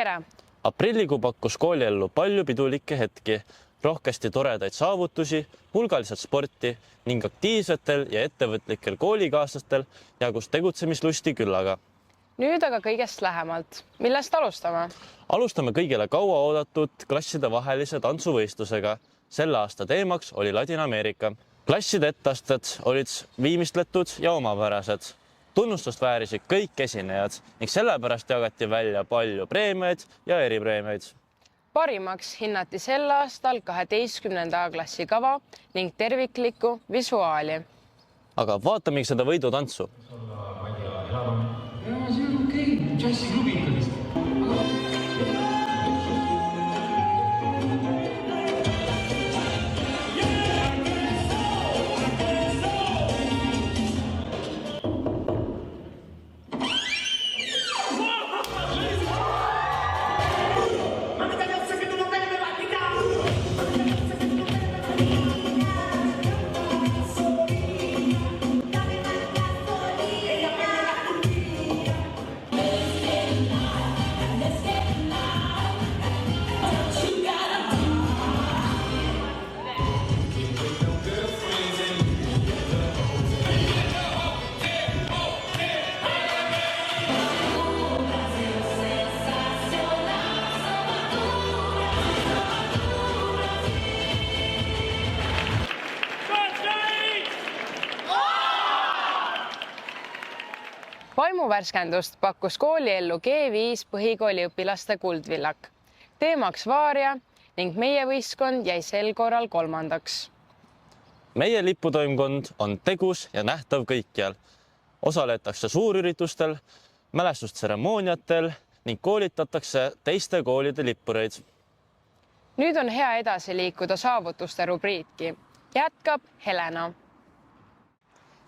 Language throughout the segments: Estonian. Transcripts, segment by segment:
Tere! Aprillikuu pakkus kooliellu palju pidulikke hetki, rohkesti toredaid saavutusi, hulgaliselt sporti ning aktiivsetel ja ettevõtlikel koolikaaslastel jagus tegutsemislusti küllaga. Nüüd aga kõigest lähemalt. Millest alustame? Alustame kõigile kaua oodatud klasside vahelise tantsuvõistlusega. Selle aasta teemaks oli Ladina-Ameerika. Klasside etteasted olid viimistletud ja omapärased. Tunnustust väärisid kõik esinejad ning sellepärast jagati välja palju preemiaid ja eripreemiaid. Parimaks hinnati sel aastal 12. klassi kava ning terviklikku visuaali. Aga vaatame seda võidutantsu. Vaimuvärskendust pakkus kooliellu G5 põhikooli õpilaste kuldvillak. Teemaks vaaria ning meie võistkond jäi sel korral 3. Meie liputoimkond on tegus ja nähtav kõikjal. Osaletakse suurüritustel, mälestustseremooniatel ning koolitatakse teiste koolide lippureid. Nüüd on hea edasi liikuda saavutuste rubriiki. Jätkab Helena.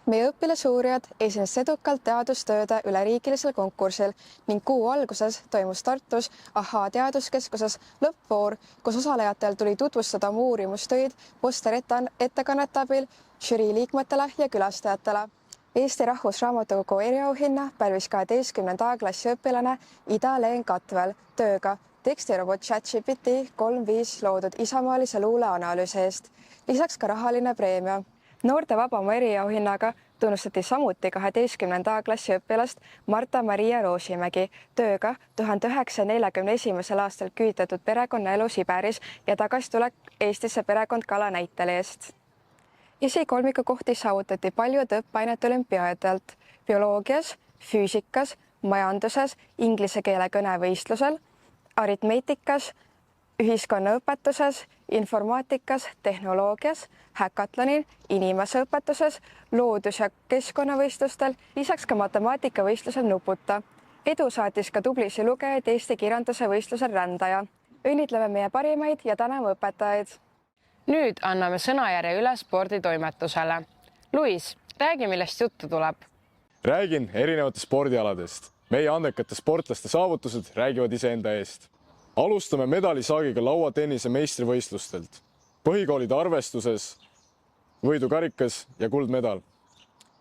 Meie õpilasuurijad esines edukalt teadustööde üleriigilisel konkursil ning kuu alguses toimus Tartus AHA teaduskeskuses lõppvoor, kus osalejatel tuli tutvustada oma uurimustöid posterettekannete abil žürii liikmetele ja külastajatele. Eesti Rahvusraamatukogu eriauhinna pälvis 12. klassi õpilane Ida-Leen Katvel tööga tekstirobot ChatGPT 3.5 loodud isamaalise luule analüüsi eest. Lisaks ka rahaline preemia. Noorte vabama eriauhinnaga tunnustati samuti 12. klassi õpilast Marta-Maria Roosimägi tööga 1941. aastal küüditatud perekonnaelu Siberis ja tagasitulek Eestisse perekond Kala näitele eest. Esikolmiku kohti saavutati paljud õppeainete olümpiaadelt bioloogias, füüsikas, majanduses, inglise keele kõnevõistlusel, aritmeetikas, ühiskonnaõpetuses, informaatikas, tehnoloogias, häkatlonil, inimeseõpetuses, loodus- ja keskkonnavõistlustel, lisaks ka matemaatikavõistlusel Nuputa. Edu saatis ka tublisi lugejaid Eesti kirjanduse võistlusel Rändaja. Õnnitleme meie parimaid ja täname õpetajaid. Nüüd anname sõnajärje üle sporditoimetusele. Luis, räägi, millest juttu tuleb. Räägin erinevate spordialadest. Meie andekate sportlaste saavutused räägivad iseenda eest. Alustame medalisaagiga lauatennise meistrivõistlustelt. Põhikoolide arvestuses võidukarikas ja kuldmedal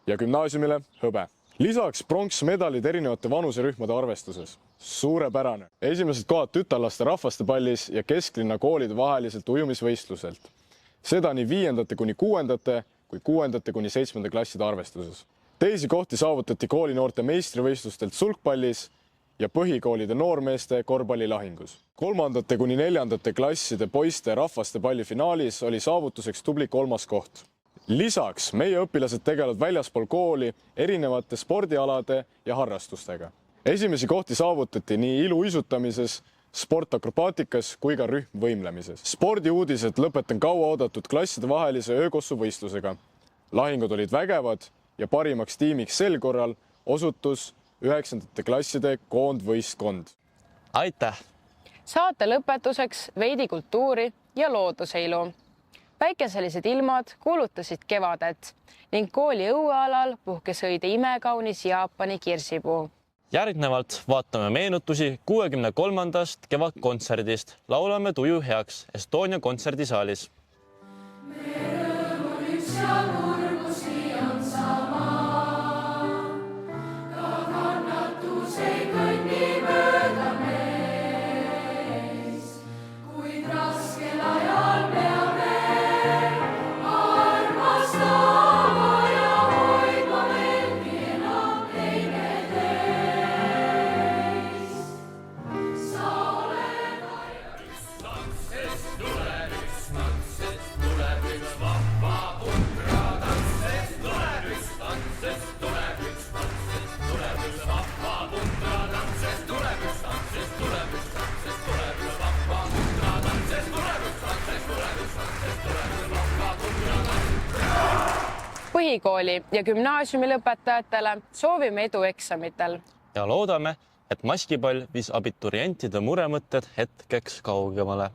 ja gümnaasiumile hõbe. Lisaks pronksmedalid erinevate vanuserühmade arvestuses. Suurepärane. Esimesed kohad tütarlaste rahvastepallis ja kesklinna koolide vaheliselt ujumisvõistluselt. Seda nii 5. kuni 6. kui 6. kuni 7. klasside arvestuses. Teisi kohti saavutati koolinoorte meistrivõistlustelt sulgpallis ja põhikoolide noormeeste korvpallilahingus. 3. kuni 4. klasside poiste rahvastepalli finaalis oli saavutuseks tubli 3. koht. Lisaks meie õpilased tegelevad väljaspool kooli erinevate spordialade ja harrastustega. Esimesi kohti saavutati nii iluuisutamises, sportakrobaatikas kui ka rühmvõimlemises. Spordiuudised lõpetan kaua oodatud klasside vahelise öökossuvõistlusega. Lahingud olid vägevad ja parimaks tiimiks sel korral osutus 9. klasside koondvõistkond. Aitäh! Saate lõpetuseks veidi kultuuri ja looduseilu. Päikeselised ilmad kuulutasid kevadet ning kooli õuealal puhkes õide imekaunis Jaapani kirsipuu. Järgnevalt vaatame meenutusi 63. kevadkontserdist. Laulame tuju heaks Estonia kontserdisaalis. Põhikooli ja gümnaasiumi lõpetajatele soovime edu eksamitel. Ja loodame, et maskipall viis abiturientide muremõtted hetkeks kaugemale.